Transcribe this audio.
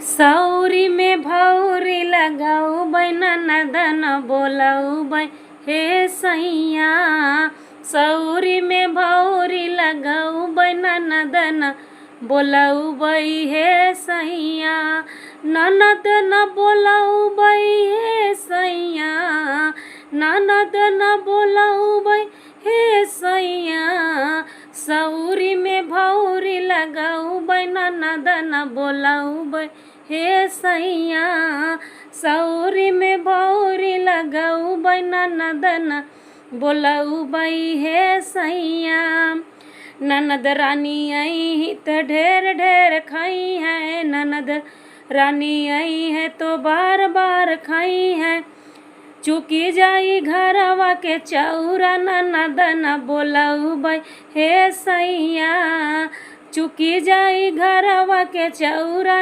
सौरी में भौरी लगाऊ बैना नदन बोलाऊ बै हे सैया। सौरी में भौरी लगाऊ बैना नदन बोलाऊ बै हे सैया। ननद न बोलाऊ बै हे सैया। ननद न बोलाऊ बै हे सैया। सौरी में भौरी लगाऊ बैना नदन बोलाऊ बै हे सैया। सौरी में भौरी लगाऊ बैना नदन बोलाऊ बै हे सैया। ननद रानी आई तो ढेर ढेर खाई है। ननद रानी आई है तो बार बार खाई है। चुकी जाई घरवा के चौरा ननद न बोलाऊ बै हे सैया। चुकी जाई घरवा के चौरा।